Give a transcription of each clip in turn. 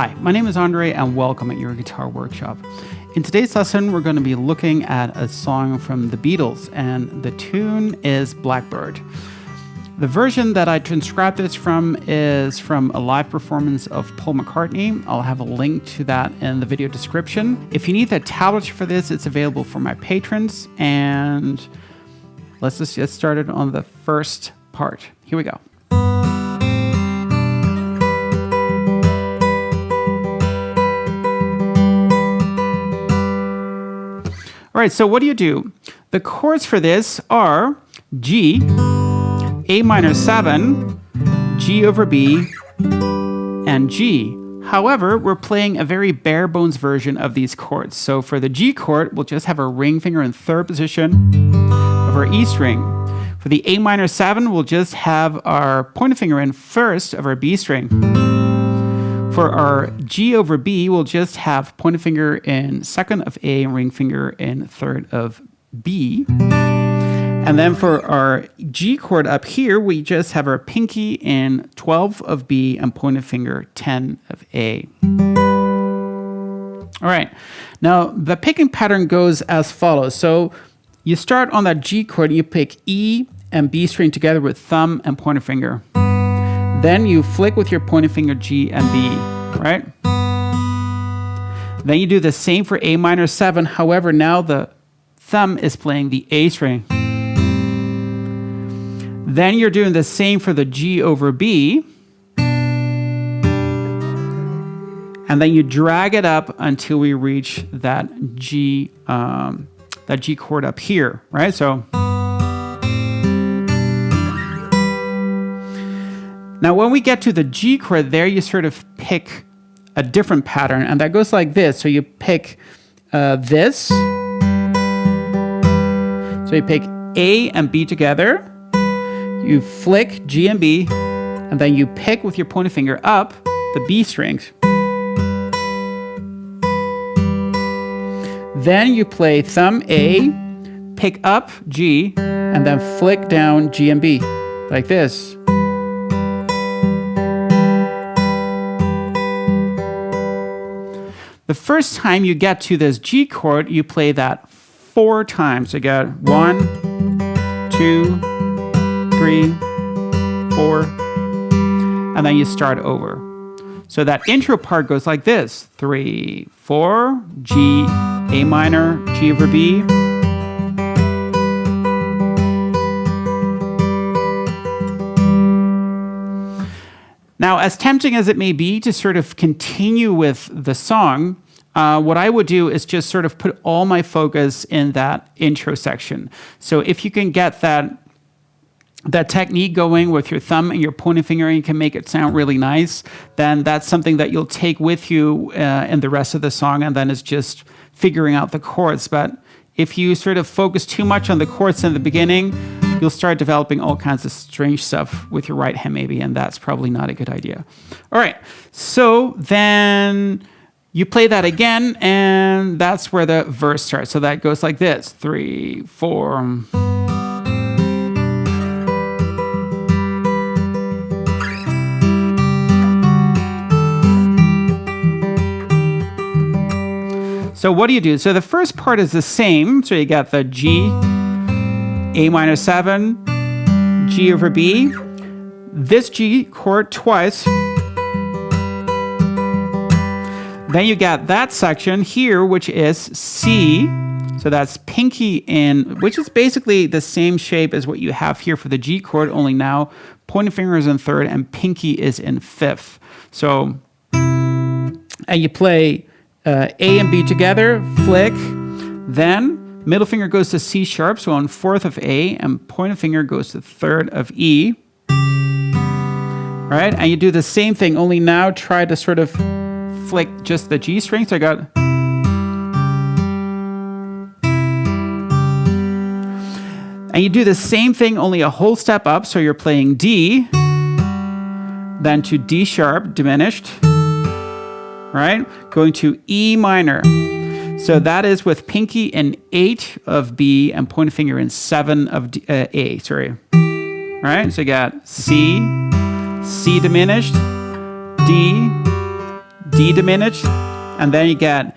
Hi, my name is Andre and welcome at Your Guitar Workshop. In today's lesson, we're going to be looking at a song from the Beatles, and the tune is Blackbird. The version that I transcribed this from is from a live performance of Paul McCartney. I'll have a link to that in the video description. If you need the tablature for this, it's available for my patrons, and let's just get started on the first part. Here we go. All right, so what do? The chords for this are G, A minor 7, G over B, and G. However, we're playing a very bare bones version of these chords. So for the G chord, we'll just have our ring finger in third position of our E string. For the A minor 7, we'll just have our pointer finger in first of our B string. For our G over B, we'll just have pointer finger in second of A and ring finger in third of B. And then for our G chord up here, we just have our pinky in 12 of B and pointer finger 10 of A. All right, now the picking pattern goes as follows. So you start on that G chord, you pick E and B string together with thumb and pointer finger. Then you flick with your pointer finger G and B, right? Then you do the same for A minor 7. However, now the thumb is playing the A string. Then you're doing the same for the G over B. And then you drag it up until we reach that G chord up here, right? So now, when we get to the G chord there, you sort of pick a different pattern, and that goes like this. So you pick this. So you pick A and B together. You flick G and B, and then you pick with your pointer finger up the B strings. Then you play thumb A, pick up G, and then flick down G and B, like this. The first time you get to this G chord, you play that 4 times. So you got 1, 2, 3, 4, and then you start over. So that intro part goes like this: 3, 4, G, A minor, G over B. Now, as tempting as it may be to sort of continue with the song, what I would do is just sort of put all my focus in that intro section. So if you can get that technique going with your thumb and your pointer finger and you can make it sound really nice, then that's something that you'll take with you in the rest of the song, and then it's just figuring out the chords. But if you sort of focus too much on the chords in the beginning, you'll start developing all kinds of strange stuff with your right hand maybe, and that's probably not a good idea. All right, so then you play that again, and that's where the verse starts. So that goes like this: 3, 4. So what do? So the first part is the same. So you got the G, A minor 7, G over B, this G chord twice. Then you got that section here, which is C. So that's pinky in, which is basically the same shape as what you have here for the G chord, only now pointer finger is in third and pinky is in fifth. So, and you play A and B together, flick, then middle finger goes to C sharp, so on fourth of A, and pointer finger goes to third of E. Right? And you do the same thing, only now try to sort of flick just the G string. So I got, and you do the same thing, only a whole step up. So you're playing D, then to D sharp, diminished, right? Going to E minor. So that is with pinky in 8 of B and pointer finger in 7 of A, sorry. All right, so you got C, C diminished, D, D diminished, and then you get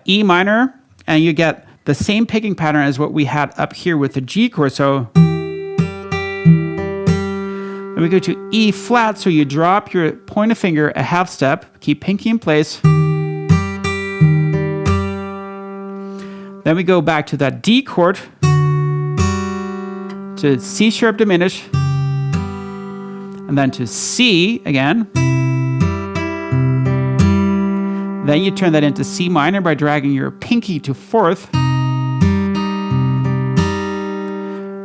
E minor, and you get the same picking pattern as what we had up here with the G chord. So then we go to E flat, so you drop your pointer finger a half step, keep pinky in place. Then we go back to that D chord, to C sharp diminished, and then to C again. Then you turn that into C minor by dragging your pinky to fourth.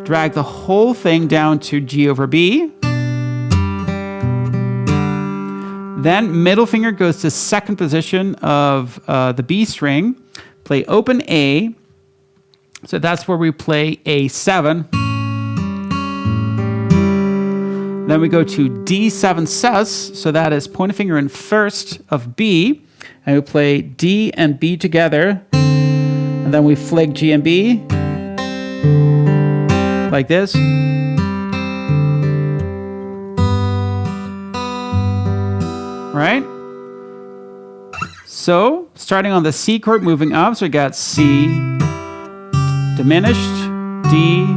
Drag the whole thing down to G over B. Then middle finger goes to second position of the B string. Play open A. So that's where we play A7. Then we go to D7 sus. So that is pointer finger in first of B. And we play D and B together. And then we flick G and B. Like this. Right? So, starting on the C chord, moving up, so we got C diminished, D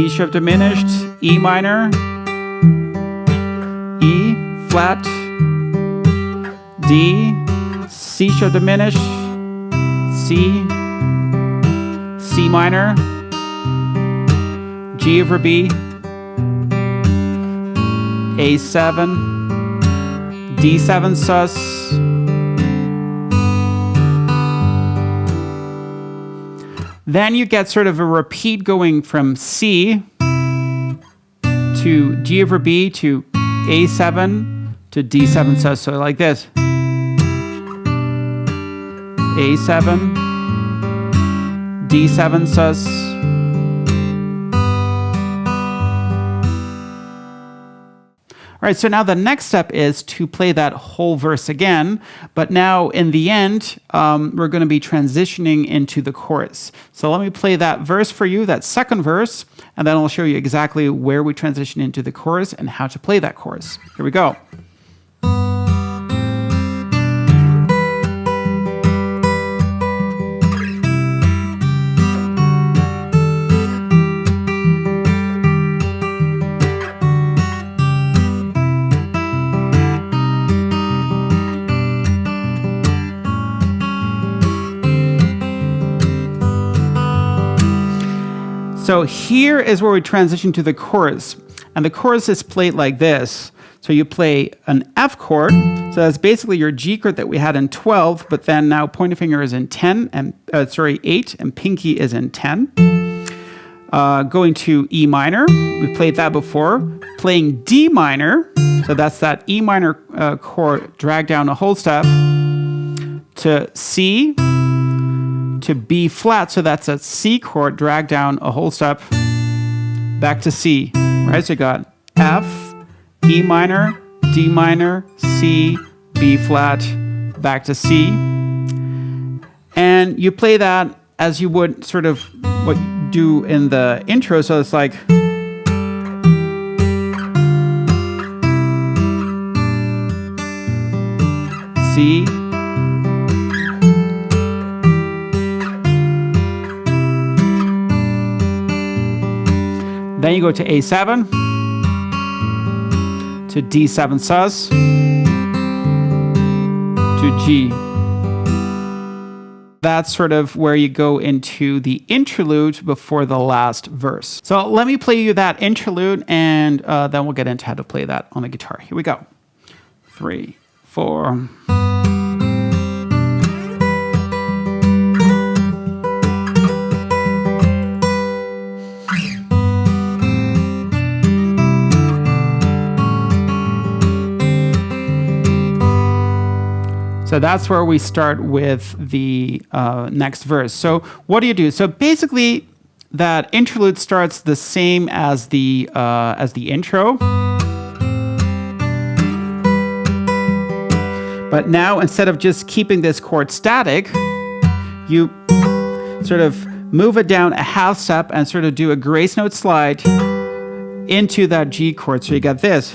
sharp diminished, E minor, E flat, D, C sharp diminished, C, C minor, G over B, A7, D7 sus, then you get sort of a repeat going from C to G over B to A7 to D7 sus. So like this. A7, D7 sus. All right, so now the next step is to play that whole verse again, but now in the end, we're going to be transitioning into the chorus. So let me play that verse for you, that second verse, and then I'll show you exactly where we transition into the chorus and how to play that chorus. Here we go. So here is where we transition to the chorus. And the chorus is played like this. So you play an F chord. So that's basically your G chord that we had in 12, but then now pointer finger is in 10, and 8, and pinky is in 10. Going to E minor. We played that before. Playing D minor. So that's that E minor chord, drag down a whole step. To C. To B flat, so that's a C chord, drag down a whole step, back to C, right? So you got F, E minor, D minor, C, B flat, back to C. And you play that as you would sort of what you do in the intro, so it's like C, then you go to A7, to D7 sus, to G. That's sort of where you go into the interlude before the last verse. So let me play you that interlude, and then we'll get into how to play that on the guitar. Here we go. 3, 4... So that's where we start with the next verse. So what do you do? So basically, that interlude starts the same as the intro. But now, instead of just keeping this chord static, you sort of move it down a half step and sort of do a grace note slide into that G chord. So you got this.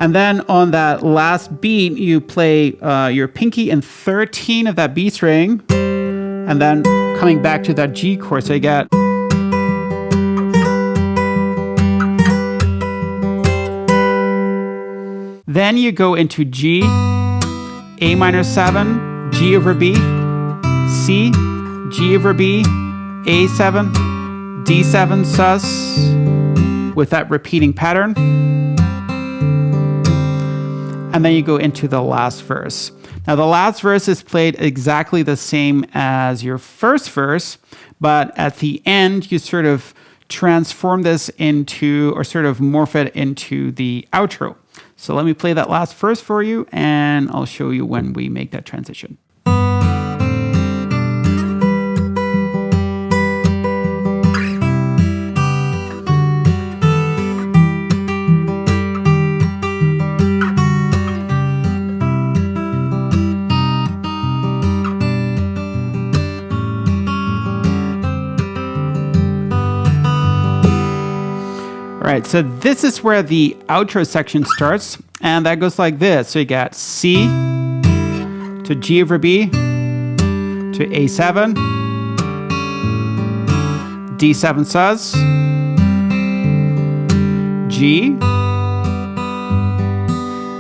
And then on that last beat, you play your pinky in 13 of that B string, and then coming back to that G chord. So you get. Then you go into G, A minor 7, G over B, C, G over B, A7, D7 sus, with that repeating pattern. And then you go into the last verse. Now the last verse is played exactly the same as your first verse, but at the end you sort of transform this into, or sort of morph it into the outro. So let me play that last verse for you, and I'll show you when we make that transition. All right, so this is where the outro section starts, and that goes like this. So you got C to G over B to A7, D7 sus, G.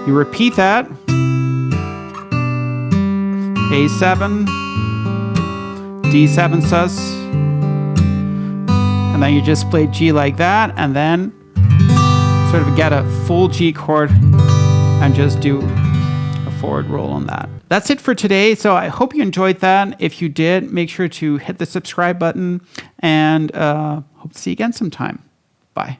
You repeat that, A7, D7 sus, and then you just play G like that, and then sort of get a full G chord and just do a forward roll on that. That's it for today. So I hope you enjoyed that. If you did, make sure to hit the subscribe button, and hope to see you again sometime. Bye.